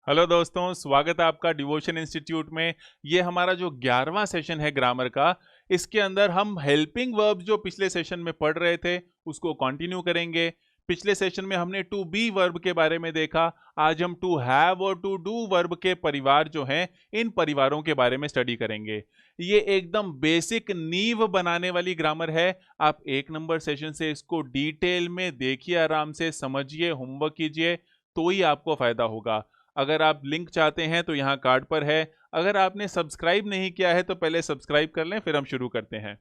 Hello दोस्तों, स्वागत है आपका डिवोशन इंस्टीट्यूट में। ये हमारा जो 11वां सेशन है ग्रामर का, इसके अंदर हम हेल्पिंग वर्ब जो पिछले सेशन में पढ़ रहे थे उसको कंटिन्यू करेंगे। पिछले सेशन में हमने टू बी वर्ब के बारे में देखा। आज हम टू हैव और टू डू वर्ब के परिवार जो हैं, इन परिवारों के बारे में स्टडी करेंगे। ये एकदम बेसिक नींव बनाने वाली ग्रामर है। आप 1 नंबर सेशन से इसको डिटेल में देखिए, आराम से समझिए, होमवर्क कीजिए, तो ही आपको फायदा होगा। अगर आप लिंक चाहते हैं तो यहाँ कार्ड पर है। अगर आपने सब्सक्राइब नहीं किया है तो पहले सब्सक्राइब कर लें, फिर हम शुरू करते हैं।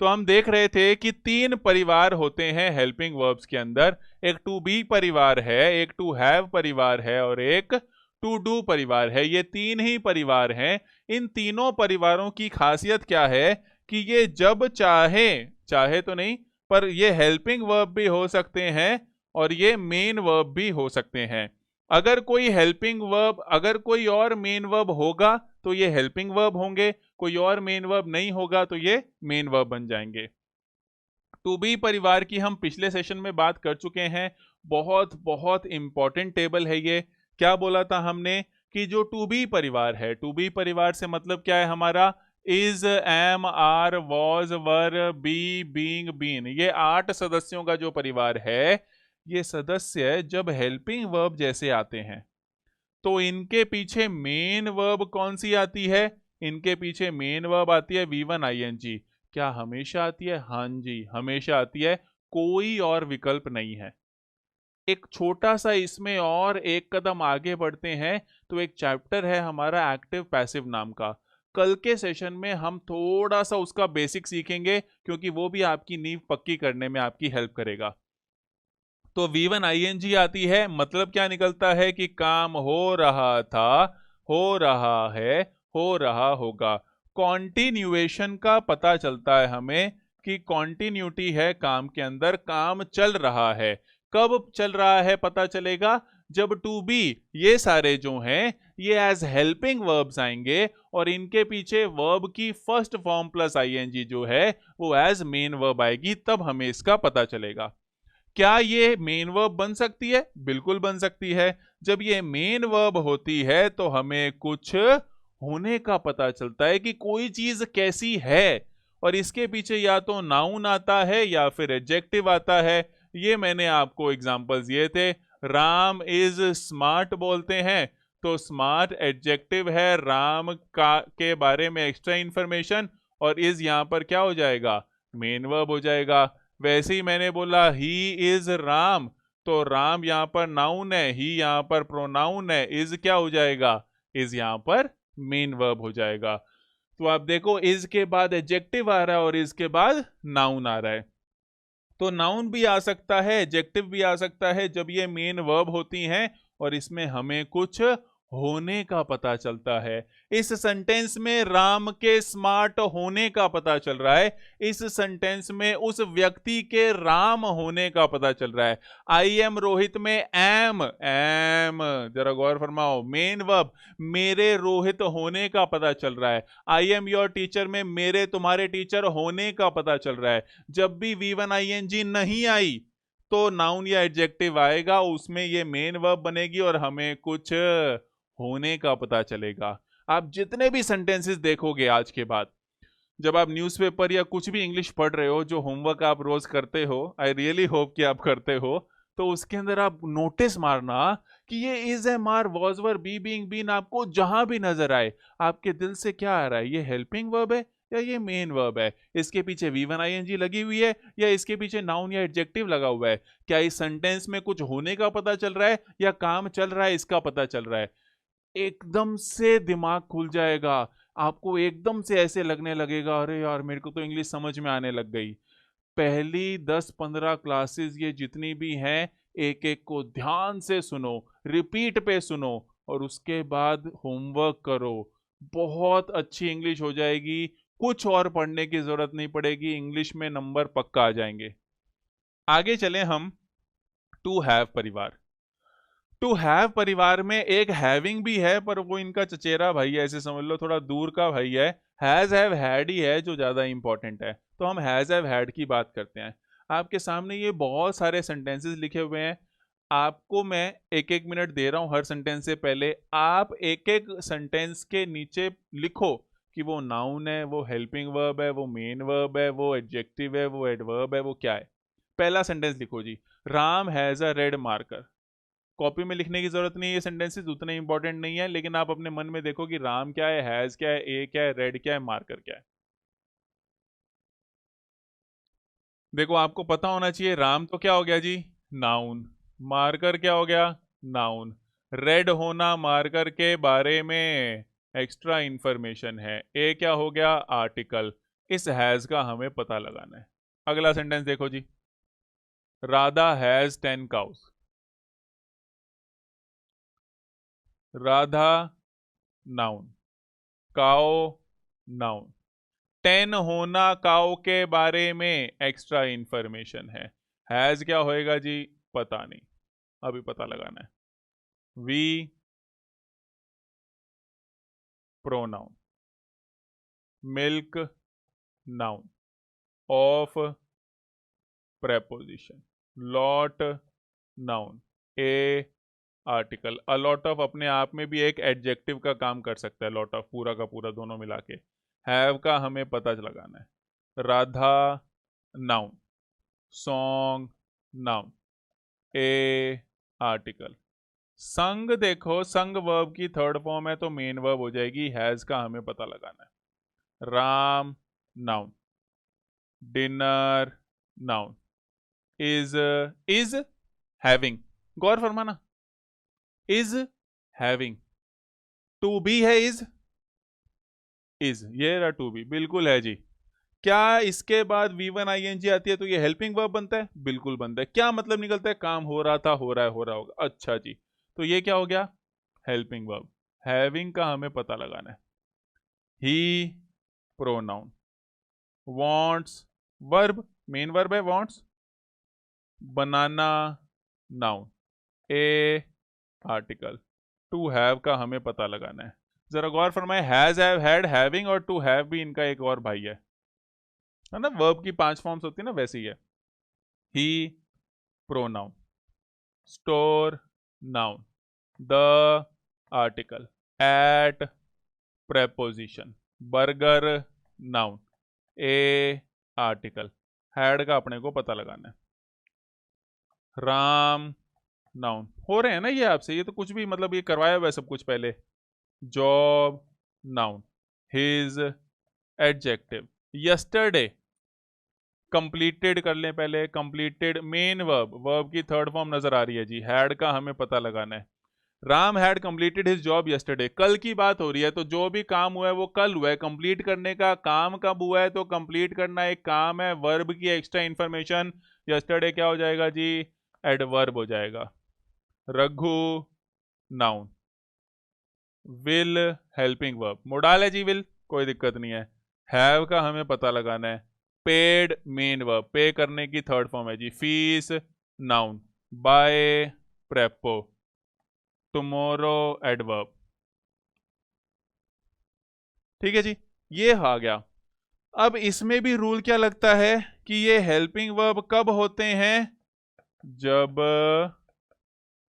तो हम देख रहे थे कि 3 परिवार होते हैं हेल्पिंग वर्ब्स के अंदर। एक टू बी परिवार है, एक टू हैव परिवार है और एक टू डू परिवार है। ये 3 ही परिवार हैं। इन तीनों परिवारों की खासियत क्या है कि ये जब चाहे, चाहे तो नहीं, पर ये हेल्पिंग वर्ब भी हो सकते हैं और ये मेन वर्ब भी हो सकते हैं। अगर कोई हेल्पिंग वर्ब, अगर कोई और मेन वर्ब होगा तो ये हेल्पिंग वर्ब होंगे, कोई और मेन वर्ब नहीं होगा तो ये मेन वर्ब बन जाएंगे। टू बी परिवार की हम पिछले सेशन में बात कर चुके हैं। बहुत बहुत इंपॉर्टेंट टेबल है ये। क्या बोला था हमने कि जो टू बी परिवार है, टू बी परिवार से मतलब क्या है हमारा? Is, am, are, was, were, be, being, been. ये 8 सदस्यों का जो परिवार है, ये सदस्य जब हेल्पिंग वर्ब जैसे आते हैं तो इनके पीछे मेन वर्ब कौन सी आती है? इनके पीछे मेन वर्ब आती है V1 ING। क्या हमेशा आती है? हाँ जी, हमेशा आती है। कोई और विकल्प नहीं है। एक छोटा सा इसमें और एक कदम आगे बढ़ते हैं तो एक चैप्टर है हमारा एक्टिव पैसिव नाम का। कल के सेशन में हम थोड़ा सा उसका बेसिक सीखेंगे, क्योंकि वो भी आपकी नींव पक्की करने में आपकी हेल्प करेगा। तो V1 ING आती है, मतलब क्या निकलता है कि काम हो रहा था, हो रहा है, हो रहा होगा। कॉन्टिन्यूएशन का पता चलता है हमें कि कॉन्टिन्यूटी है काम के अंदर, काम चल रहा है। कब चल रहा है पता चलेगा? जब टू बी, ये सारे जो हैं ये एज हेल्पिंग वर्ब्स आएंगे और इनके पीछे वर्ब की फर्स्ट फॉर्म प्लस ING जो है वो एज मेन वर्ब आएगी, तब हमें इसका पता चलेगा। क्या ये मेन वर्ब बन सकती है? बिल्कुल बन सकती है। जब ये मेन वर्ब होती है तो हमें कुछ होने का पता चलता है कि कोई चीज कैसी है, और इसके पीछे या तो नाउन आता है या फिर एडजेक्टिव आता है। ये मैंने आपको एग्जांपल्स दिए थे। राम इज स्मार्ट बोलते हैं तो स्मार्ट एडजेक्टिव है, राम का के बारे में एक्स्ट्रा इंफॉर्मेशन, और इज यहां पर क्या हो जाएगा? मेन वर्ब हो जाएगा। वैसे ही मैंने बोला ही इज राम, तो राम यहाँ पर नाउन है, ही यहाँ पर प्रोनाउन है, इज क्या हो जाएगा? इज यहाँ पर मेन वर्ब हो जाएगा। तो आप देखो, इज के बाद एडजेक्टिव आ रहा है और इज के बाद नाउन आ रहा है। तो नाउन भी आ सकता है, एडजेक्टिव भी आ सकता है जब ये मेन वर्ब होती हैं और इसमें हमें कुछ होने का पता चलता है। इस सेंटेंस में राम के स्मार्ट होने का पता चल रहा है। इस सेंटेंस में उस व्यक्ति के राम होने का पता चल रहा है। आई एम रोहित में एम, एम जरा गौर फरमाओ, मेन वर्ब, मेरे रोहित होने का पता चल रहा है। आई एम योर टीचर में मेरे तुम्हारे टीचर होने का पता चल रहा है। जब भी V1 ING नहीं आई तो नाउन या एडजेक्टिव आएगा, उसमें ये मेन वर्ब बनेगी और हमें कुछ होने का पता चलेगा। आप जितने भी सेंटेंसेस देखोगे आज के बाद, जब आप न्यूज़पेपर या कुछ भी इंग्लिश पढ़ रहे हो, जो होमवर्क आप रोज करते हो, आई रियली होप कि आप करते हो, तो उसके अंदर आप नोटिस मारना कि ये is, am, are, was, were, be, being, been आपको जहां भी नजर आए, आपके दिल से क्या आ रहा है? ये हेल्पिंग वर्ब है या ये मेन वर्ब है? इसके पीछे V1 ING लगी हुई है या इसके पीछे नाउन या एडजेक्टिव लगा हुआ है? क्या इस सेंटेंस में कुछ होने का पता चल रहा है या काम चल रहा है इसका पता चल रहा है? एकदम से दिमाग खुल जाएगा। आपको एकदम से ऐसे लगने लगेगा, अरे यार मेरे को तो इंग्लिश समझ में आने लग गई। पहली 10-15 क्लासेस ये जितनी भी हैं, एक एक को ध्यान से सुनो, रिपीट पे सुनो और उसके बाद होमवर्क करो। बहुत अच्छी इंग्लिश हो जाएगी। कुछ और पढ़ने की जरूरत नहीं पड़ेगी, इंग्लिश में नंबर पक्का आ जाएंगे। आगे चलें हम टू हैव परिवार। टू हैव परिवार में एक हैविंग भी है, पर वो इनका चचेरा भाई है, ऐसे समझ लो, थोड़ा दूर का भाई है। हैज हैव हैड ही है जो ज्यादा इंपॉर्टेंट है, तो हम हैज हैव हैड की बात करते हैं। आपके सामने ये बहुत सारे सेंटेंसेस लिखे हुए हैं। आपको मैं एक एक मिनट दे रहा हूं हर सेंटेंस से पहले, आप एक एक सेंटेंस के नीचे लिखो कि वो नाउन है, वो हेल्पिंग वर्ब है, वो मेन वर्ब है, वो एडजेक्टिव है, वो एडवर्ब है, वो क्या है। पहला सेंटेंस लिखो जी, Ram has a red marker. Copy में लिखने की जरूरत नहीं है, ये सेंटेंसेस उतने इंपॉर्टेंट नहीं है, लेकिन आप अपने मन में देखो कि राम क्या है, हैज क्या है, ए क्या है, रेड क्या है, मार्कर क्या है। देखो आपको पता होना चाहिए, राम तो क्या हो गया जी, नाउन। मार्कर क्या हो गया, नाउन। रेड होना मार्कर के बारे में एक्स्ट्रा इंफॉर्मेशन है। ए क्या हो गया, आर्टिकल। इस हैज का हमें पता लगाना है। अगला सेंटेंस देखो जी, Radha has 10 cows. Radha noun, cow noun. 10 होना काओ के बारे में एक्स्ट्रा इंफॉर्मेशन है। हैज क्या होएगा जी, पता नहीं, अभी पता लगाना है। We pronoun, milk noun, of preposition, lot noun, a article. A lot of अपने आप में भी एक एडजेक्टिव का काम कर सकता है, लॉट ऑफ पूरा का पूरा दोनों मिला के। हैव का हमें पता लगाना है। Radha noun, song noun, a article. संग देखो, संग वर्ब की थर्ड फॉर्म है तो मेन वर्ब हो जाएगी। हैज का हमें पता लगाना है। Ram noun, dinner noun, is having. गौर फरमाना, इज हैविंग। टू बी है इज ये रहा टू बी, बिल्कुल है जी। क्या इसके बाद V1 ING आती है तो ये हेल्पिंग वर्ब बनता है, बिल्कुल बनता है। क्या मतलब निकलता है, काम हो रहा था, हो रहा है, हो रहा होगा। अच्छा जी, तो ये क्या हो गया, हेल्पिंग वर्ब। हैविंग का हमें पता लगाना है। He pronoun, wants verb, main verb है wants. Banana noun, a article. To have का हमें पता लगाना है। जरा गौर फरमाए, हैज, हैव, हैड, हैविंग और टू हैव भी इनका एक और भाई है ना। वर्ब की 5 फॉर्म्स होती है ना, वैसे ही है। He pronoun, store noun, the article, at preposition, burger noun, a article. Had का अपने को पता लगाना है। राम नाउन। हो रहे हैं ना ये आपसे, ये तो कुछ भी मतलब ये करवाया हुआ है सब कुछ पहले। Job noun, his adjective. Yesterday completed कर लें पहले, कंप्लीटेड मेन वर्ब, वर्ब की थर्ड फॉर्म नजर आ रही है जी। हैड का हमें पता लगाना है। Ram had completed his job yesterday, कल की बात हो रही है तो जो भी काम हुआ है वो कल हुआ है। कंप्लीट करने का काम कब हुआ है, तो कंप्लीट करना एक काम है, वर्ब की एक्स्ट्रा इंफॉर्मेशन। यस्टरडे क्या हो जाएगा जी, एडवर्ब हो जाएगा। Raghu noun, will helping verb, modal है जी विल, कोई दिक्कत नहीं है। हैव का हमें पता लगाना है। पेड मेन वर्ब, पे करने की थर्ड फॉर्म है जी। Fees noun, by prepo, tomorrow adverb. ठीक है जी, ये आ गया। अब इसमें भी रूल क्या लगता है कि ये हेल्पिंग वर्ब कब होते हैं, जब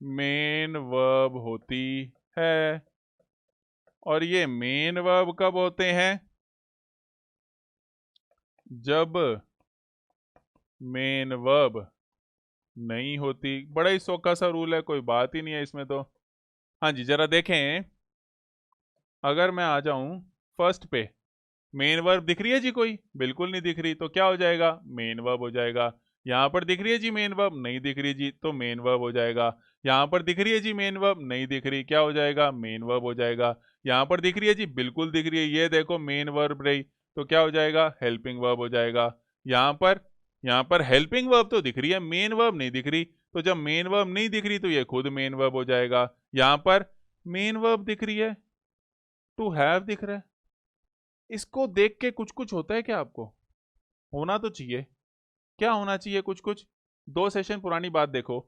मेन वर्ब होती है। और ये मेन वर्ब कब होते हैं, जब मेन वर्ब नहीं होती। बड़ा ही सोखा सा रूल है, कोई बात ही नहीं है इसमें तो। हाँ जी, जरा देखें, अगर मैं आ जाऊं फर्स्ट पे, मेन वर्ब दिख रही है जी कोई, बिल्कुल नहीं दिख रही, तो क्या हो जाएगा, मेन वर्ब हो जाएगा। यहां पर दिख रही है जी मेन वर्ब, नहीं दिख रही जी, तो मेन वर्ब हो जाएगा। यहां पर दिख रही है जी मेन वर्ब, नहीं दिख रही, क्या हो जाएगा, मेन वर्ब हो जाएगा। यहां पर दिख रही है जी, बिल्कुल दिख रही है, ये देखो मेन वर्ब रही, तो क्या हो जाएगा, हेल्पिंग वर्ब हो जाएगा। यहां पर यहां पर हेल्पिंग वर्ब तो दिख रही है, मेन वर्ब नहीं दिख रही, तो जब मेन वर्ब नहीं दिख रही तो ये खुद मेन वर्ब हो जाएगा। यहां पर मेन वर्ब दिख रही है, टू हैव दिख रहा है। इसको देख के कुछ कुछ होता है क्या आपको, होना तो चाहिए। क्या होना चाहिए कुछ कुछ, 2 सेशन पुरानी बात देखो।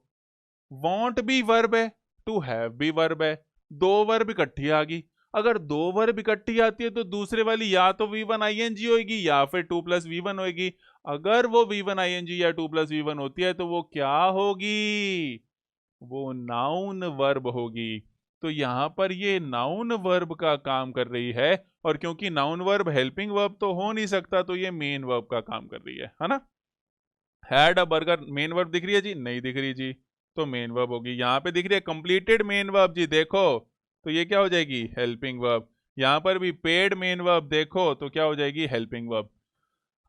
वॉन्ट भी वर्ब है, टू हैव भी वर्ब है, 2 वर्ब इकट्ठी आ गई। अगर 2 वर्ब इकट्ठी आती है तो दूसरे वाली या तो V1 ING होगी या फिर 2 प्लस V1 होगी। अगर वो V1 ING या 2 प्लस V1 होती है तो वो क्या होगी, वो नाउन वर्ब होगी। तो यहाँ पर ये नाउन वर्ब का काम कर रही है, और क्योंकि नाउन वर्ब हेल्पिंग वर्ब तो हो नहीं सकता, तो ये मेन वर्ब का काम कर रही है ना। Had a burger, main verb दिख रही है जी? नहीं दिख रही जी, तो मेन वर्ब होगी। यहाँ पे दिख रही है कंप्लीटेड मेन वर्ब जी, देखो, तो ये क्या हो जाएगी? Helping verb. यहाँ पर भी पेड मेन वर्ब देखो, तो क्या हो जाएगी? Helping verb.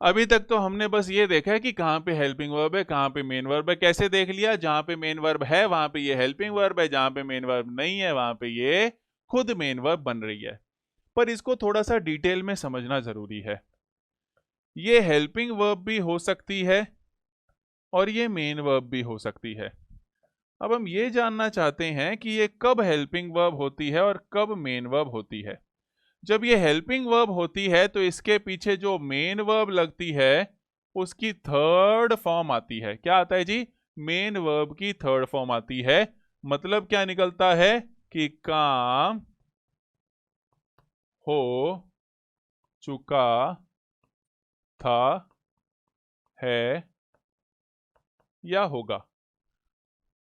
अभी तक तो हमने बस ये देखा है कि कहाँ पे हेल्पिंग वर्ब है, कहाँ पे मेन वर्ब है। कैसे देख लिया? जहां पे मेन वर्ब है वहां पे ये हेल्पिंग वर्ब है, जहां पे मेन वर्ब नहीं है वहां पे ये खुद मेन वर्ब बन रही है। पर इसको थोड़ा सा डिटेल में समझना जरूरी है। ये हेल्पिंग वर्ब भी हो सकती है और ये मेन वर्ब भी हो सकती है। अब हम ये जानना चाहते हैं कि ये कब हेल्पिंग वर्ब होती है और कब मेन वर्ब होती है। जब ये हेल्पिंग वर्ब होती है तो इसके पीछे जो मेन वर्ब लगती है उसकी थर्ड फॉर्म आती है। क्या आता है जी? मेन वर्ब की थर्ड फॉर्म आती है। मतलब क्या निकलता है कि काम हो चुका था, है या होगा।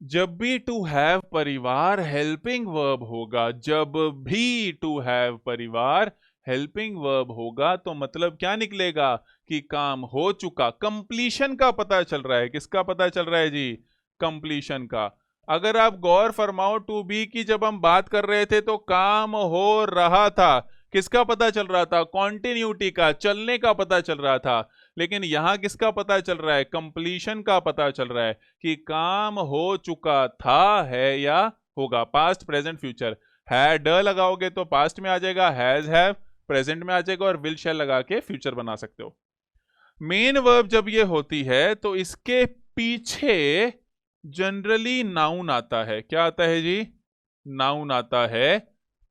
जब भी टू हैव परिवार हेल्पिंग वर्ब होगा, जब भी टू हैव परिवार हेल्पिंग वर्ब होगा, तो मतलब क्या निकलेगा कि काम हो चुका, कंप्लीशन का पता चल रहा है। किसका पता चल रहा है जी? कंप्लीशन का। अगर आप गौर फरमाओ, टू बी की जब हम बात कर रहे थे तो काम हो रहा था, किसका पता चल रहा था? कॉन्टिन्यूटी का, चलने का पता चल रहा था। लेकिन यहां किसका पता चल रहा है? कंप्लीशन का पता चल रहा है कि काम हो चुका था, है या होगा। Past, present, future. हैड लगाओगे तो पास्ट में आ जाएगा, हैज हैव प्रेजेंट में आ जाएगा, और विल शैल लगा के फ्यूचर बना सकते हो। मेन वर्ब जब ये होती है तो इसके पीछे जनरली नाउन आता है। क्या आता है जी? नाउन आता है।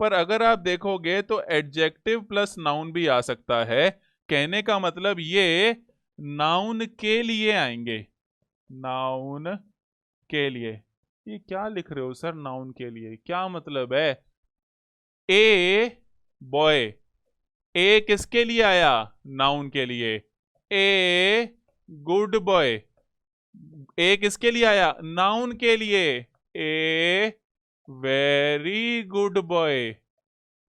पर अगर आप देखोगे तो एडजेक्टिव प्लस नाउन भी आ सकता है। कहने का मतलब ये नाउन के लिए आएंगे, नाउन के लिए। ये क्या लिख रहे हो सर? नाउन के लिए क्या मतलब है? ए बॉय, ए किसके लिए आया? नाउन के लिए। ए गुड बॉय, ए किसके लिए आया? नाउन के लिए। ए वेरी गुड बॉय,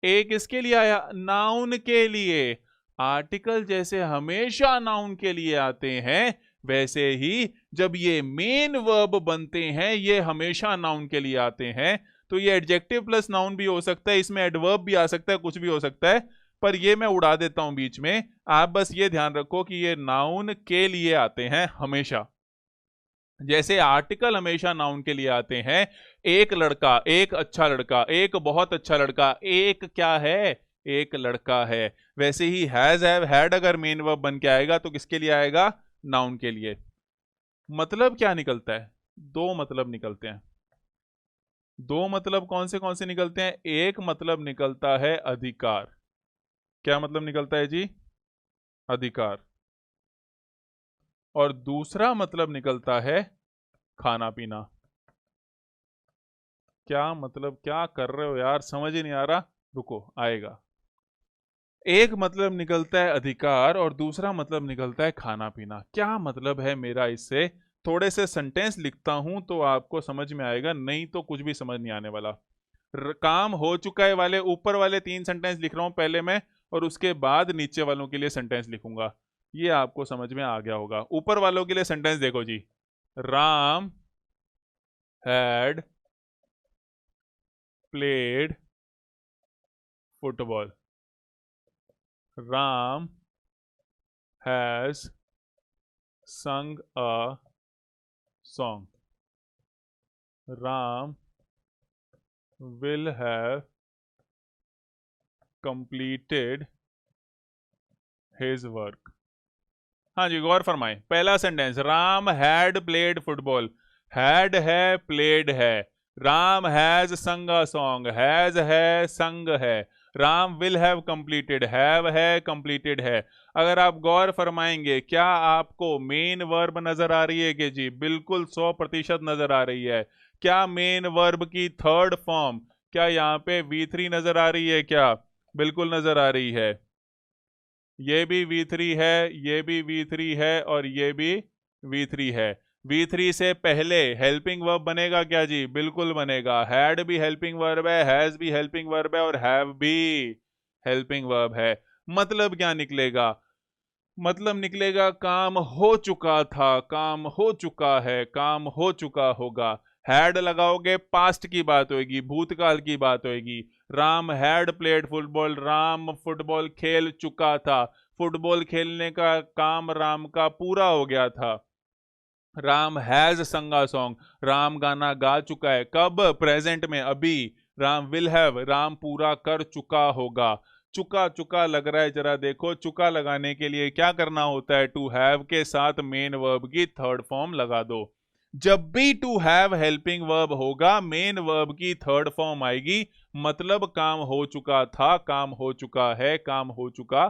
ए किसके लिए आया? नाउन के लिए। आर्टिकल जैसे हमेशा नाउन के लिए आते हैं, वैसे ही जब ये मेन वर्ब बनते हैं ये हमेशा नाउन के लिए आते हैं। तो ये एडजेक्टिव प्लस नाउन भी हो सकता है, इसमें एडवर्ब भी आ सकता है, कुछ भी हो सकता है, पर ये मैं उड़ा देता हूं बीच में। आप बस ये ध्यान रखो कि ये नाउन के लिए आते हैं हमेशा। जैसे आर्टिकल हमेशा नाउन के लिए आते हैं। एक लड़का, एक अच्छा लड़का, एक बहुत अच्छा लड़का, एक क्या है? एक लड़का है। वैसे ही हैज हैव हैड अगर मेन वर्ब बन के आएगा तो किसके लिए आएगा? नाउन के लिए। मतलब क्या निकलता है? दो मतलब निकलते हैं। दो मतलब कौन से निकलते हैं? एक मतलब निकलता है अधिकार। क्या मतलब निकलता है जी? अधिकार। और दूसरा मतलब निकलता है खाना पीना। क्या मतलब? क्या कर रहे हो यार? समझ ही नहीं आ रहा। रुको, आएगा। एक मतलब निकलता है अधिकार और दूसरा मतलब निकलता है खाना पीना। क्या मतलब है मेरा इससे? थोड़े से सेंटेंस लिखता हूं तो आपको समझ में आएगा, नहीं तो कुछ भी समझ नहीं आने वाला। काम हो चुका है वाले ऊपर वाले 3 सेंटेंस लिख रहा हूं पहले मैं, और उसके बाद नीचे वालों के लिए सेंटेंस लिखूंगा। ये आपको समझ में आ गया होगा। ऊपर वालों के लिए सेंटेंस देखो जी। Ram had played football. Ram has sung a song. Ram will have completed his work. हाँ जी, गौर फरमाए। पहला sentence, Ram had played football. Had है, प्लेड है। राम हैज संग अ सॉन्ग, हैज है, संग है। Ram will have completed, have है, कंप्लीटेड है। अगर आप गौर फरमाएंगे, क्या आपको मेन वर्ब नजर आ रही है? कि जी बिल्कुल 100% नजर आ रही है। क्या मेन वर्ब की थर्ड फॉर्म, क्या यहाँ पे V3 नजर आ रही है? क्या बिल्कुल नजर आ रही है। ये भी V3 है, ये भी V3 है, और ये भी V3 है। V3 से पहले हेल्पिंग वर्ब बनेगा क्या जी? बिल्कुल बनेगा। हैड भी हेल्पिंग वर्ब है, हैज भी हेल्पिंग वर्ब है और हैव भी हेल्पिंग वर्ब है। मतलब क्या निकलेगा? मतलब निकलेगा काम हो चुका था, काम हो चुका है, काम हो चुका होगा। हैड लगाओगे पास्ट की बात होगी, भूतकाल की बात होगी। Ram had played football, Ram football खेल चुका था। फुटबॉल खेलने का काम राम का पूरा हो गया था। राम हैज संगा सॉन्ग, राम गाना गा चुका है। कब? प्रेजेंट में, अभी। राम विल हैव, राम पूरा कर चुका होगा। चुका चुका लग रहा है, जरा देखो। चुका लगाने के लिए क्या करना होता है? टू हैव के साथ मेन वर्ब की थर्ड फॉर्म लगा दो। जब भी टू हैव हेल्पिंग वर्ब होगा, मेन वर्ब की थर्ड फॉर्म आएगी। मतलब काम हो चुका था, काम हो चुका है, काम हो चुका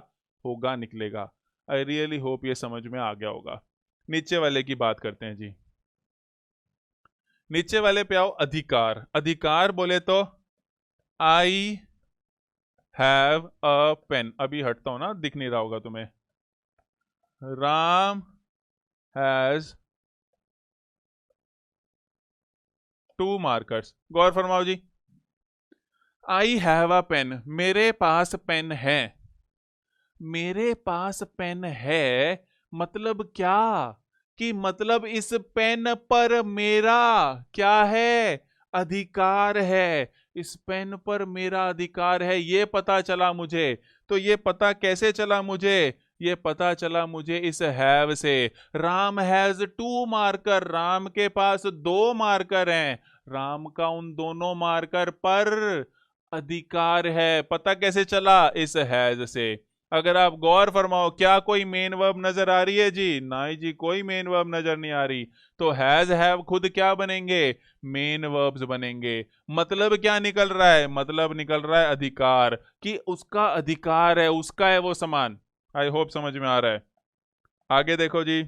होगा निकलेगा। आई रियली होप ये समझ में आ गया होगा। नीचे वाले की बात करते हैं जी। नीचे वाले पे आओ। अधिकार। अधिकार बोले तो आई हैव अ पेन। अभी हटता हूं ना, दिख नहीं रहा होगा तुम्हें। Ram has 2 markers. गौर फरमाओ जी। आई हैव अ पेन, मेरे पास पेन है। मेरे पास पेन है मतलब क्या? कि मतलब इस पेन पर मेरा क्या है? अधिकार है। इस पेन पर मेरा अधिकार है, ये पता चला मुझे। तो ये पता कैसे चला मुझे? ये पता चला मुझे इस हैव से। राम हैज 2 मार्कर, राम के पास 2 मार्कर हैं। राम का उन दोनों मार्कर पर अधिकार है। पता कैसे चला? इस हैज से। अगर आप गौर फरमाओ, क्या कोई मेन वर्ब नजर आ रही है जी? नहीं जी, कोई मेन वर्ब नजर नहीं आ रही। तो हैज हैव खुद क्या बनेंगे? मेन वर्ब्स बनेंगे। मतलब क्या निकल रहा है? मतलब निकल रहा है अधिकार, कि उसका अधिकार है, उसका है वो सामान। आई होप समझ में आ रहा है। आगे देखो जी।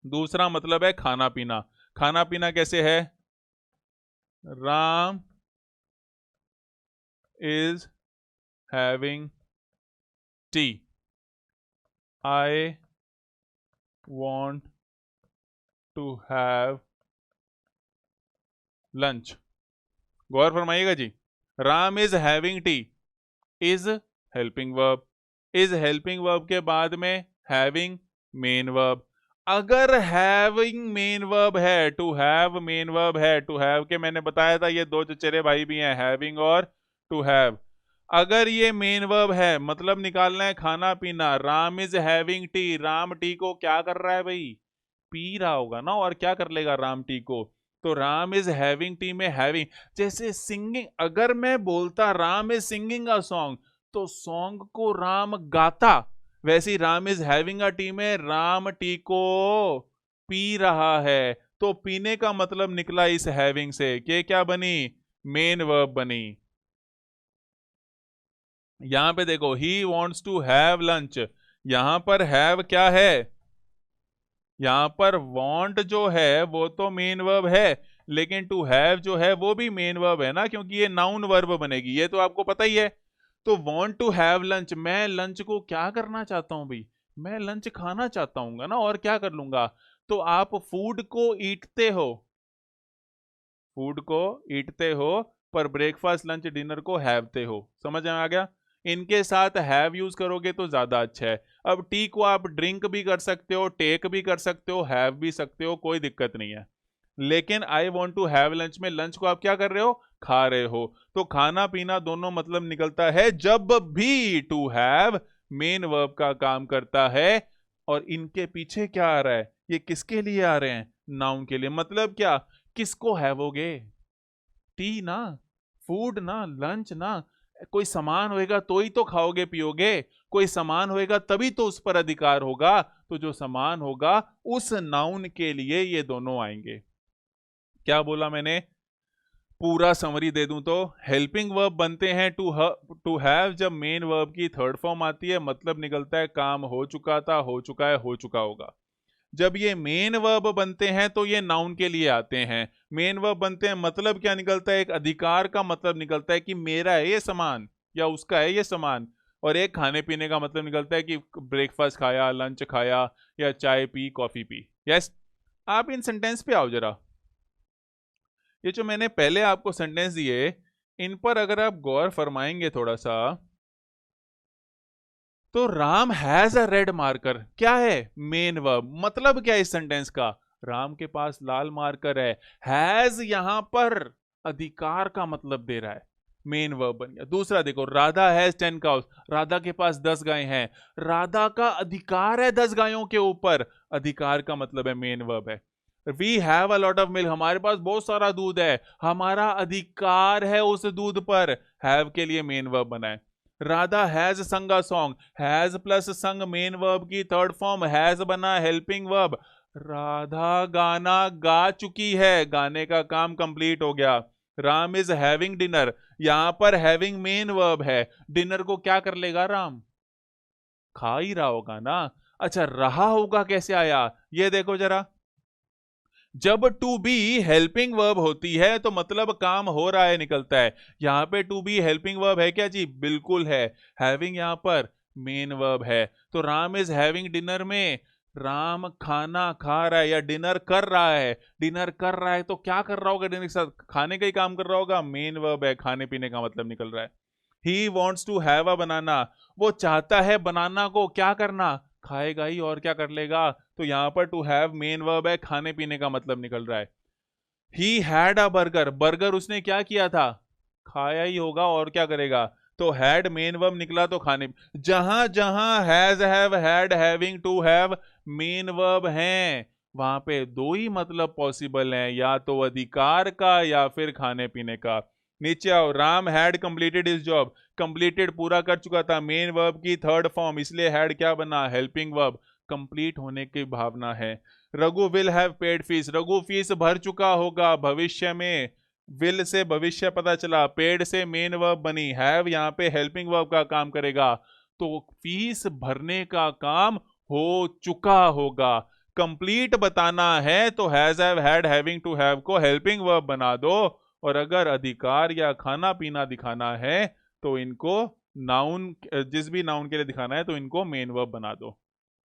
दूसरा मतलब है खाना पीना। खाना पीना कैसे है? Ram is having tea. I want to have lunch। गौर फरमाइएगा जी। Ram is having tea, is helping verb. Is helping verb के बाद में हैविंग मेन वर्ब। अगर हैविंग मेन वर्ब है, टू हैव मेन वर्ब है, टू हैव के मैंने बताया था ये दो चचेरे भाई भी हैं, हैविंग और टू हैव। अगर ये मेन वर्ब है, मतलब निकालना है खाना पीना। Ram is having T, Ram tea को क्या कर रहा है भाई? पी रहा होगा ना, और क्या कर लेगा राम टी को? तो राम इज हैविंग टी में हैविंग, जैसे सिंगिंग। अगर मैं बोलता Ram is singing a song, तो सॉन्ग को राम गाता। वैसे ही Ram is having a tea में राम टी को पी रहा है। तो पीने का मतलब निकला इस हैविंग से, कि क्या बनी? मेन वर्ब बनी। यहां पे देखो, he wants to have lunch. यहां पर हैव क्या है? यहां पर वांट जो है वो तो मेन वर्ब है, लेकिन टू हैव जो है वो भी मेन वर्ब है ना, क्योंकि ये नाउन वर्ब बनेगी, ये तो आपको पता ही है। तो वांट टू हैव लंच, मैं लंच को क्या करना चाहता हूं भाई? मैं लंच खाना चाहता हूँ ना, और क्या कर लूंगा? तो आप फूड को ईटते हो, फूड को ईटते हो, पर ब्रेकफास्ट लंच डिनर को हैवते हो। समझ में आ गया? इनके साथ हैव यूज करोगे तो ज्यादा अच्छा है। अब टी को आप ड्रिंक भी कर सकते हो, टेक भी कर सकते हो, हैव भी सकते हो, कोई दिक्कत नहीं है। लेकिन I want to have lunch में लंच को आप क्या कर रहे हो? खा रहे हो। तो खाना पीना दोनों मतलब निकलता है जब भी टू हैव मेन वर्ब का काम करता है। और इनके पीछे क्या आ रहा है? ये किसके लिए आ रहे हैं? नाउन के लिए। मतलब क्या? किसको हैवोगे? टी ना, फूड ना, लंच ना। कोई सामान होएगा तो ही तो खाओगे पियोगे। कोई सामान होएगा तभी तो उस पर अधिकार होगा। तो जो सामान होगा उस नाउन के लिए ये दोनों आएंगे। क्या बोला मैंने? पूरा समरी दे दूं तो हेल्पिंग वर्ब बनते हैं टू हैव जब मेन वर्ब की थर्ड फॉर्म आती है। मतलब निकलता है काम हो चुका था, हो चुका है, हो चुका होगा। जब ये मेन वर्ब बनते हैं तो ये नाउन के लिए आते हैं। मेन वर्ब बनते हैं मतलब क्या निकलता है? एक अधिकार का मतलब निकलता है कि मेरा है ये सामान, या उसका है ये सामान। और एक खाने पीने का मतलब निकलता है कि ब्रेकफास्ट खाया, लंच खाया, या चाय पी, कॉफी पी। यस। आप इन सेंटेंस पे आओ जरा। ये जो मैंने पहले आपको सेंटेंस दिए, इन पर अगर आप गौर फरमाएंगे थोड़ा सा, तो Ram has a red marker क्या है? Main verb. मतलब क्या है इस सेंटेंस का? राम के पास लाल मार्कर है। हैज यहां पर अधिकार का मतलब दे रहा है, मेन वर्ब बन गया। दूसरा देखो, राधा हैज 10 काउस, राधा के पास 10 गाय हैं। राधा का अधिकार है 10 गायों के ऊपर, अधिकार का मतलब है मेन वर्ब है। We have a lot of milk, हमारे पास बहुत सारा दूध है, हमारा अधिकार है उस दूध पर, हैव के लिए मेन वर्ब बना है। राधा हैज संग अ सॉन्ग, हैज प्लस संग मेन वर्ब की थर्ड फॉर्म, हैज बना हेल्पिंग वर्ब। राधा गाना गा चुकी है, गाने का काम कंप्लीट हो गया। राम इज हैविंग डिनर, यहां पर हैविंग मेन वर्ब है। डिनर को क्या कर लेगा राम? खा ही रहा होगा ना। अच्छा, रहा होगा कैसे आया? ये देखो जरा, जब टू बी हेल्पिंग वर्ब होती है तो मतलब काम हो रहा है निकलता है। यहां पे टू बी हेल्पिंग वर्ब है क्या जी? बिल्कुल है। हैविंग यहां पर मेन वर्ब है। तो राम इज हैविंग डिनर में राम खाना खा रहा है या डिनर कर रहा है। डिनर कर रहा है तो क्या कर रहा होगा? डिनर के साथ खाने का ही काम कर रहा होगा, मेन वर्ब है, खाने पीने का मतलब निकल रहा है। He wants to have a banana, वो चाहता है बनाना को क्या करना? खाएगा ही, और क्या कर लेगा? तो यहां पर टू हैव मेन वर्ब है, खाने पीने का मतलब निकल रहा है। He had a burger, burger उसने क्या किया था? खाया ही होगा, और क्या करेगा? तो हैड मेन वर्ब निकला तो खाने। जहां जहां has have had having to have main verb हैं, वहां पे दो ही मतलब पॉसिबल हैं, या तो अधिकार का या फिर खाने पीने का। नीचे आओ, Ram had completed his job, completed पूरा कर चुका था, मेन वर्ब की थर्ड फॉर्म, इसलिए हैड क्या बना? हेल्पिंग वर्ब, कंप्लीट होने की भावना है। Raghu will have paid fees, Raghu fees भर चुका होगा भविष्य में। विल से भविष्य पता चला, पेड से मेन वर्ब बनी, हैव यहाँ पे हेल्पिंग वर्ब का काम करेगा। तो फीस भरने का काम हो चुका होगा। कंप्लीट बताना है तो has have had having to have को हेल्पिंग वर्ब बना दो, और अगर अधिकार या खाना पीना दिखाना है तो इनको नाउन, जिस भी नाउन के लिए दिखाना है तो इनको मेन वर्ब बना दो।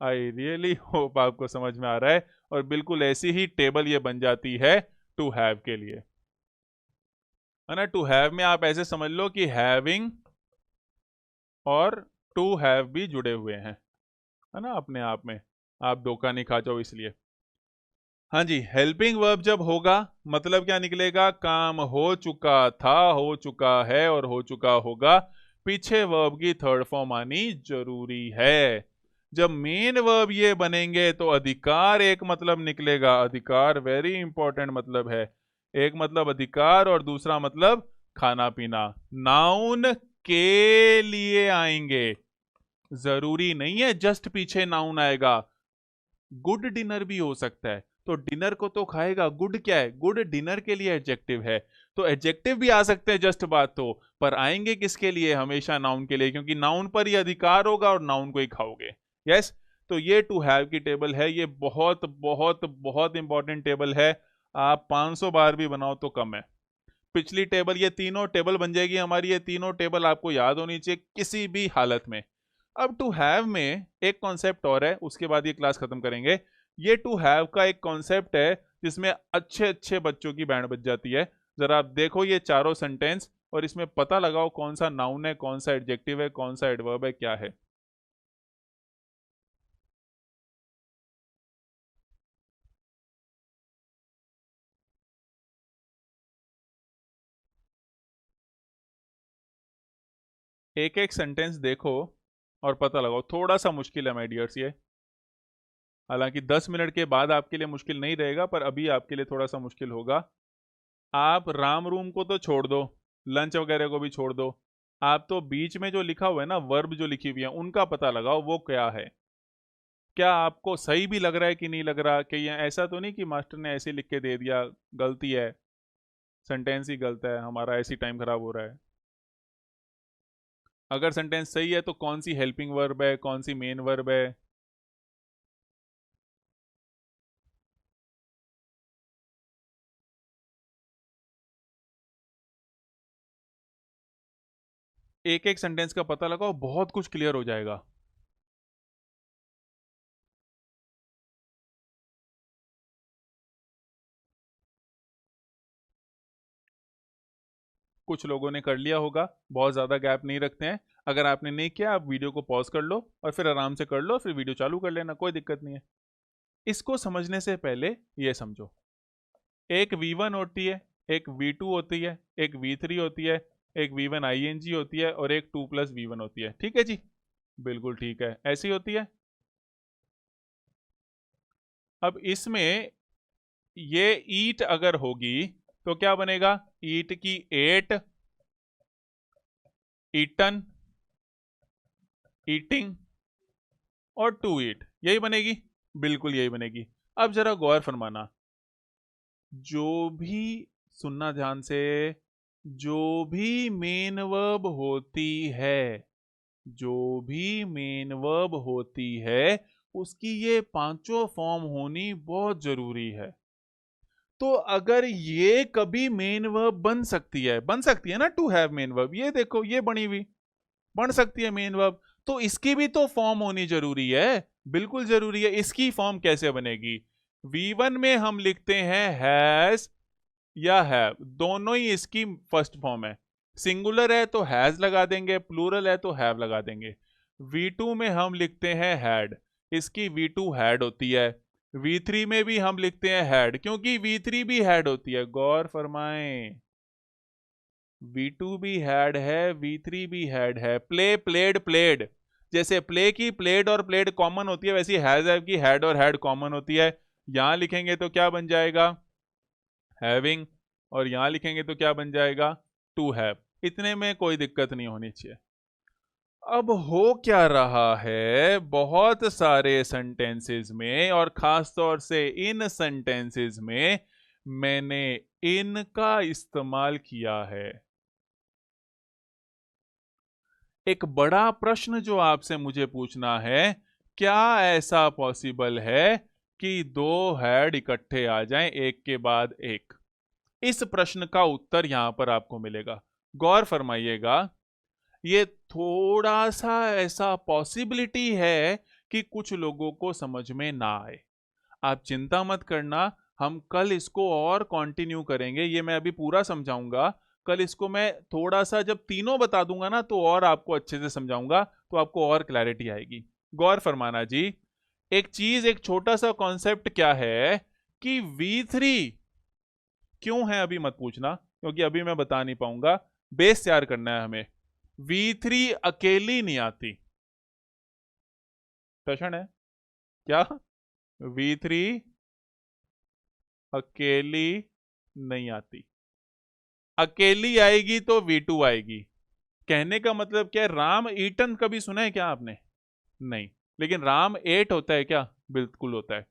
आई रियली होप आपको समझ में आ रहा है। और बिल्कुल ऐसी ही टेबल ये बन जाती है टू हैव के लिए, है ना। टू हैव में आप ऐसे समझ लो कि हैविंग और टू हैव भी जुड़े हुए हैं, है ना, अपने आप में। आप धोखा नहीं खा जाओ इसलिए। हाँ जी, हेल्पिंग वर्ब जब होगा मतलब क्या निकलेगा? काम हो चुका था, हो चुका है और हो चुका होगा। पीछे वर्ब की थर्ड फॉर्म आनी जरूरी है। जब मेन वर्ब ये बनेंगे तो अधिकार एक मतलब निकलेगा, अधिकार वेरी इंपॉर्टेंट मतलब है। एक मतलब अधिकार और दूसरा मतलब खाना पीना। नाउन के लिए आएंगे, जरूरी नहीं है जस्ट पीछे नाउन आएगा। गुड डिनर भी हो सकता है, तो डिनर को तो खाएगा। गुड क्या है? गुड डिनर के लिए एडजेक्टिव है, तो एडजेक्टिव भी आ सकते हैं जस्ट बात तो, पर आएंगे किसके लिए? हमेशा नाउन के लिए, क्योंकि नाउन पर ही अधिकार होगा और नाउन को ही खाओगे। यस। तो ये टू हैव की टेबल है, ये बहुत बहुत बहुत इंपॉर्टेंट टेबल है। आप 500 बार भी बनाओ तो कम है। पिछली टेबल, ये तीनों टेबल बन जाएगी हमारी, ये तीनों टेबल आपको याद होनी चाहिए किसी भी हालत में। अब टू हैव में एक कॉन्सेप्ट और है, उसके बाद ये क्लास खत्म करेंगे। ये टू हैव का एक कॉन्सेप्ट है जिसमें अच्छे अच्छे बच्चों की बैंड बज जाती है। जरा आप देखो ये चारों सेंटेंस और इसमें पता लगाओ कौन सा नाउन है, कौन सा एडजेक्टिव है, कौन सा एडवर्ब है, क्या है। एक एक सेंटेंस देखो और पता लगाओ। थोड़ा सा मुश्किल है माय डियर्स ये, हालांकि 10 मिनट के बाद आपके लिए मुश्किल नहीं रहेगा, पर अभी आपके लिए थोड़ा सा मुश्किल होगा। आप राम रूम को तो छोड़ दो, लंच वगैरह को भी छोड़ दो। आप तो बीच में जो लिखा हुआ है ना, वर्ब जो लिखी हुई है उनका पता लगाओ वो क्या है। क्या आपको सही भी लग रहा है कि नहीं लग रहा? कि ये ऐसा तो नहीं कि मास्टर ने ऐसे लिख के दे दिया, गलती है, सेंटेंस ही गलत है, हमारा ऐसी टाइम खराब हो रहा है। अगर सेंटेंस सही है तो कौन सी हेल्पिंग वर्ब है, कौन सी मेन वर्ब है? एक एक सेंटेंस का पता लगाओ, बहुत कुछ क्लियर हो जाएगा। कुछ लोगों ने कर लिया होगा, बहुत ज़्यादा गैप नहीं रखते हैं। अगर आपने नहीं किया, आप वीडियो को पॉज कर लो और फिर आराम से कर लो, फिर वीडियो चालू कर लेना, कोई दिक्कत नहीं है। इसको समझने से पहले ये समझो, एक V1 होती है, एक V2 होती है, एक V3 होती है, एक V1 ING होती है और एक 2 + V1 होती है। ठीक है जी, बिल्कुल ठीक है, ऐसी होती है। अब इसमें ये ईट अगर होगी तो क्या बनेगा? ईट की 8, ईटन, ईटिंग और टू ईट, यही बनेगी, बिल्कुल यही बनेगी। अब जरा गौर फरमाना, जो भी, सुनना ध्यान से, जो भी मेन वर्ब होती है, जो भी मेन वर्ब होती है, उसकी ये पांचों फॉर्म होनी बहुत जरूरी है। तो अगर ये कभी मेन वर्ब बन सकती है ना, टू हैव मेन वर्ब, ये देखो ये बनी हुई बन सकती है मेन वर्ब, तो इसकी भी तो फॉर्म होनी जरूरी है, बिल्कुल जरूरी है। इसकी फॉर्म कैसे बनेगी? V1 में हम लिखते हैं हैज या हैव, दोनों ही इसकी फर्स्ट फॉर्म है। सिंगुलर है तो हैज लगा देंगे, प्लूरल है तो हैव लगा देंगे। V2 में हम लिखते हैं हैड, इसकी V2 हैड होती है। V3 में भी हम लिखते हैं हैड, क्योंकि V3 भी हैड होती है। गौर फरमाएं, V2 भी हैड है, V3 भी हैड है। प्ले, प्लेड, प्लेड, जैसे प्ले की प्लेड और प्लेड कॉमन होती है, वैसे हैज हैव की हैड और हैड कॉमन होती है। यहां लिखेंगे तो क्या बन जाएगा? हैविंग, और यहां लिखेंगे तो क्या बन जाएगा? To have. इतने में कोई दिक्कत नहीं होनी चाहिए। अब हो क्या रहा है, बहुत सारे सेंटेंसेस में और खास तौर से इन सेंटेंसेस में मैंने इन का इस्तेमाल किया है। एक बड़ा प्रश्न जो आपसे मुझे पूछना है, क्या ऐसा पॉसिबल है कि दो हैड इकट्ठे आ जाएं एक के बाद एक? इस प्रश्न का उत्तर यहां पर आपको मिलेगा। गौर फरमाइएगा, ये थोड़ा सा ऐसा पॉसिबिलिटी है कि कुछ लोगों को समझ में ना आए। आप चिंता मत करना, हम कल इसको और कंटिन्यू करेंगे, ये मैं अभी पूरा समझाऊंगा। कल इसको मैं थोड़ा सा जब तीनों बता दूंगा ना, तो और आपको अच्छे से समझाऊंगा, तो आपको और क्लैरिटी आएगी। गौर फरमाना जी, एक चीज, एक छोटा सा कॉन्सेप्ट क्या है कि V3 क्यों है, अभी मत पूछना, क्योंकि अभी मैं बता नहीं पाऊंगा, बेस तैयार करना है हमें। V3 अकेली नहीं आती, प्रश्न है क्या? V3 अकेली नहीं आती, अकेली आएगी तो V2 आएगी। कहने का मतलब क्या है? राम ईटन कभी सुना है क्या आपने? नहीं। लेकिन राम एट होता है क्या? बिल्कुल होता है।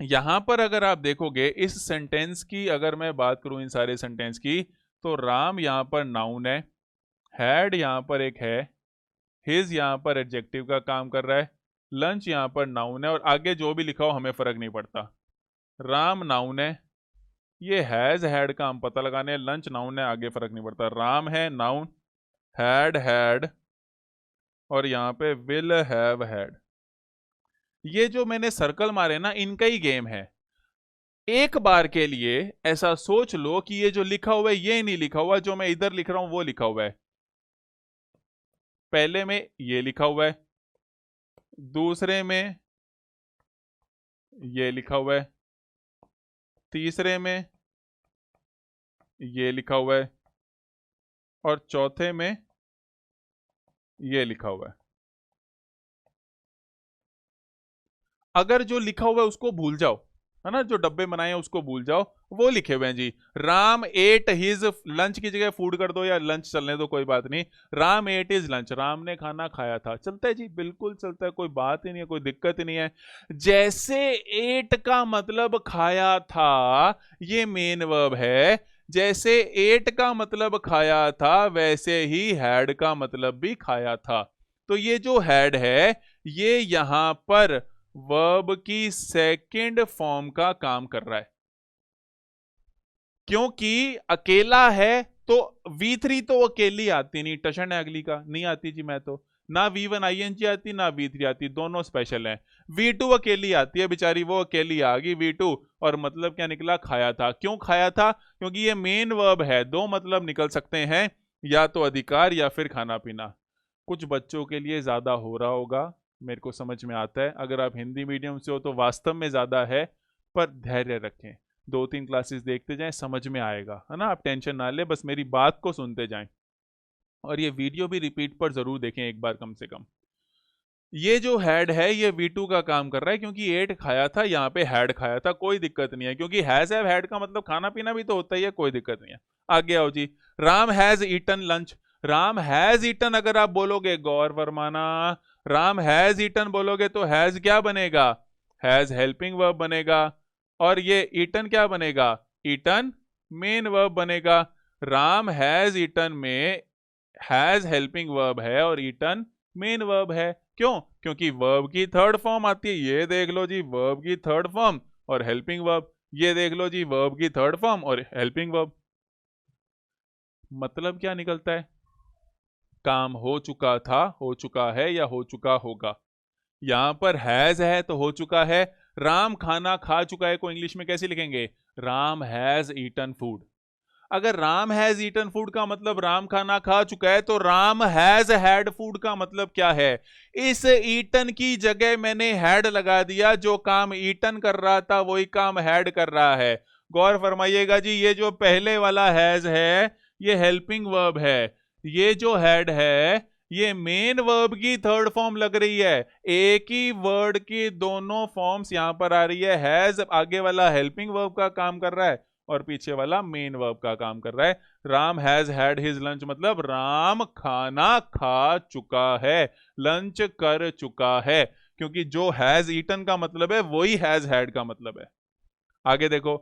यहां पर अगर आप देखोगे इस सेंटेंस की, अगर मैं बात करूं इन सारे सेंटेंस की, तो राम यहां पर नाउन है, हैड यहां पर एक है, हिज यहां पर एडजेक्टिव का काम कर रहा है, लंच यहां पर नाउन है, और आगे जो भी लिखा हो हमें फर्क नहीं पड़ता। राम नाउन है, ये हैज हैड का हम पता लगाने, लंच नाउन है, आगे फर्क नहीं पड़ता। राम है नाउन, हैड हैड, और यहां पे विल हैव हैड। ये जो मैंने सर्कल मारे ना, इनका ही गेम है। एक बार के लिए ऐसा सोच लो कि ये जो लिखा हुआ है ये नहीं लिखा हुआ, जो मैं इधर लिख रहा हूं वो लिखा हुआ है। पहले में ये लिखा हुआ है, दूसरे में ये लिखा हुआ है, तीसरे में ये लिखा हुआ है, और चौथे में ये लिखा हुआ है। अगर जो लिखा हुआ है उसको भूल जाओ, है ना, जो डब्बे बनाए हैं उसको भूल जाओ, वो लिखे हुए हैं जी। राम एट हिज, लंच की जगह फूड कर दो या लंच चलने दो, कोई बात नहीं। Ram at his lunch, Ram ने खाना खाया था, चलता है जी, बिल्कुल चलता है, कोई बात ही नहीं है, कोई दिक्कत ही नहीं है। जैसे एट का मतलब खाया था, ये मेन वर्ब है, जैसे एट का मतलब खाया था, वैसे ही हैड का मतलब भी खाया था। तो ये जो हैड है, ये यहां पर वर्ब की सेकंड फॉर्म का काम कर रहा है, क्योंकि अकेला है तो V3 तो अकेली आती नहीं, टशन है अगली का, नहीं आती जी। मैं तो ना V1 ING आती ना V3 आती, दोनों स्पेशल हैं। V2 अकेली आती है बेचारी, वो अकेली आ गई V2, और मतलब क्या निकला, खाया था। क्यों खाया था? क्योंकि ये मेन वर्ब है, दो मतलब निकल सकते हैं, या तो अधिकार या फिर खाना पीना। कुछ बच्चों के लिए ज्यादा हो रहा होगा, मेरे को समझ में आता है। अगर आप हिंदी मीडियम से हो तो वास्तव में ज्यादा है, पर धैर्य रखें, 2-3 क्लासेस देखते जाएं, समझ में आएगा, है ना। आप टेंशन ना ले, बस मेरी बात को सुनते जाएं, और ये वीडियो भी रिपीट पर जरूर देखें एक बार कम से कम। ये जो हैड है ये V2 का काम कर रहा है, क्योंकि एट खाया था, यहाँ पे हैड खाया था, कोई दिक्कत नहीं है, क्योंकि हैज हैव हैड का मतलब खाना पीना भी तो होता ही है, कोई दिक्कत नहीं है। आगे आओ जी। Ram has eaten lunch. Ram has eaten अगर आप बोलोगे, गौर फरमाना, राम हैज ईटन बोलोगे तो हैज क्या बनेगा? हैज हेल्पिंग वर्ब बनेगा, और ये ईटन क्या बनेगा? ईटन मेन वर्ब बनेगा। राम हैज ईटन में हैज हेल्पिंग वर्ब है और ईटन मेन वर्ब है। क्यों? क्योंकि वर्ब की थर्ड फॉर्म आती है, ये देख लो जी, वर्ब की थर्ड फॉर्म और हेल्पिंग वर्ब, ये देख लो जी, वर्ब की थर्ड फॉर्म और हेल्पिंग वर्ब। मतलब क्या निकलता है? काम हो चुका था, हो चुका है, या हो चुका होगा। यहां पर हैज है तो हो चुका है। राम खाना खा चुका है को इंग्लिश में कैसे लिखेंगे? Ram has eaten food. अगर राम हैज ईटन फूड का मतलब राम खाना खा चुका है, तो राम हैज हैड फूड का मतलब क्या है? इस ईटन की जगह मैंने हैड लगा दिया, जो काम ईटन कर रहा था वही काम हैड कर रहा है। गौर फरमाइएगा जी, ये जो पहले वाला हैज है ये हेल्पिंग वर्ब है, ये जो हैड है ये मेन वर्ब की थर्ड फॉर्म लग रही है। एक ही वर्ड की दोनों फॉर्म्स यहां पर आ रही है। हैज आगे वाला हेल्पिंग वर्ब का काम कर रहा है और पीछे वाला मेन वर्ब का काम कर रहा है। Ram has had his lunch मतलब राम खाना खा चुका है, लंच कर चुका है, क्योंकि जो हैज ईटन का मतलब है वही हैज हैड का मतलब है। आगे देखो,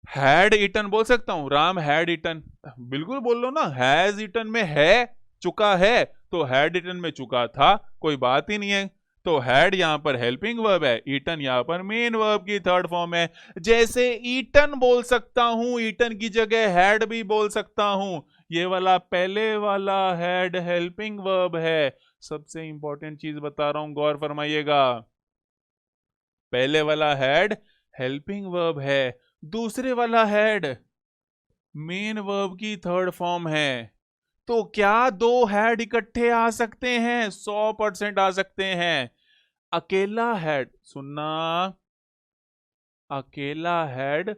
हैड ईटन बोल सकता हूं, राम हैड ईटन, बिल्कुल बोल लो ना। हैज ईटन में है चुका है, तो हैड ईटन में चुका था, कोई बात ही नहीं है। तो हैड यहां पर हेल्पिंग वर्ब है, ईटन यहां पर मेन वर्ब की थर्ड फॉर्म है। जैसे ईटन बोल सकता हूं, ईटन की जगह हैड भी बोल सकता हूं। ये वाला पहले वाला हैड हेल्पिंग वर्ब है। सबसे इंपॉर्टेंट चीज बता रहा हूं, गौर फरमाइएगा। पहले वाला हैड हेल्पिंग वर्ब है, दूसरे वाला हैड मेन वर्ब की थर्ड फॉर्म है। तो क्या दो हैड इकट्ठे आ सकते हैं? 100% आ सकते हैं। अकेला हैड, सुनना, अकेला हैड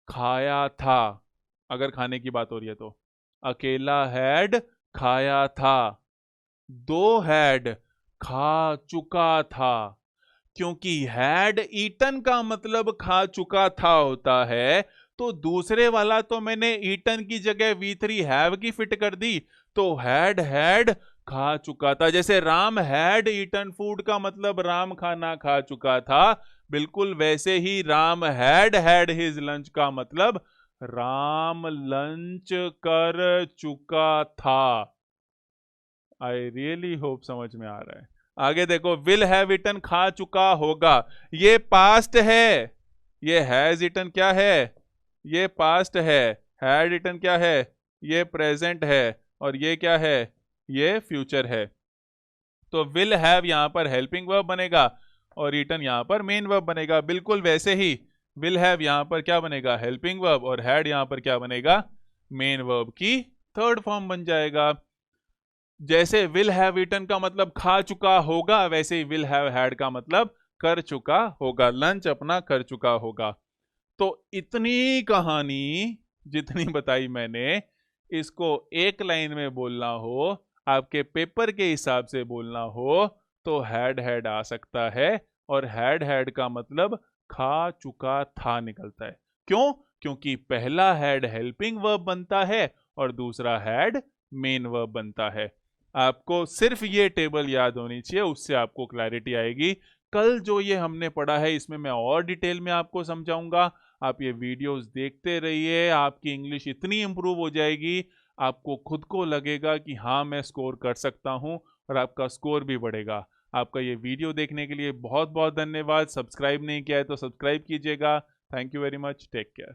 खाया था, अगर खाने की बात हो रही है तो अकेला हैड खाया था। दो हैड खा चुका था, क्योंकि हैड ईटन का मतलब खा चुका था होता है, तो दूसरे वाला तो मैंने ईटन की जगह V3 हैव की फिट कर दी, तो हैड खा चुका था। जैसे राम हैड ईटन फूड का मतलब राम खाना खा चुका था, बिल्कुल वैसे ही राम हैड हिज लंच का मतलब राम लंच कर चुका था। आई रियली होप समझ में आ रहा है। आगे देखो, विल हैव इटन खा चुका होगा, ये पास्ट है। ये हैज इटन क्या है? ये पास्ट है। हैड इटन क्या है? ये प्रेजेंट है। और ये क्या है? ये फ्यूचर है। तो विल हैव यहां पर हेल्पिंग वर्ब बनेगा और इटन यहां पर मेन वर्ब बनेगा। बिल्कुल वैसे ही विल हैव यहां पर क्या बनेगा? हेल्पिंग वर्ब, और हैड यहां पर क्या बनेगा? मेन वर्ब की थर्ड फॉर्म बन जाएगा। जैसे विल हैव ईटन का मतलब खा चुका होगा, वैसे ही विल हैव हैड का मतलब कर चुका होगा, लंच अपना कर चुका होगा। तो इतनी कहानी जितनी बताई मैंने, इसको एक लाइन में बोलना हो, आपके पेपर के हिसाब से बोलना हो, तो हैड आ सकता है, और हैड का मतलब खा चुका था निकलता है। क्यों? क्योंकि पहला हैड हेल्पिंग वर्ब बनता है और दूसरा हैड मेन वर्ब बनता है। आपको सिर्फ ये टेबल याद होनी चाहिए, उससे आपको क्लैरिटी आएगी। कल जो ये हमने पढ़ा है इसमें मैं और डिटेल में आपको समझाऊंगा। आप ये वीडियोस देखते रहिए, आपकी इंग्लिश इतनी इंप्रूव हो जाएगी, आपको खुद को लगेगा कि हाँ मैं स्कोर कर सकता हूँ, और आपका स्कोर भी बढ़ेगा। आपका ये वीडियो देखने के लिए बहुत बहुत धन्यवाद। सब्सक्राइब नहीं किया है तो सब्सक्राइब कीजिएगा। Thank you very much, take care.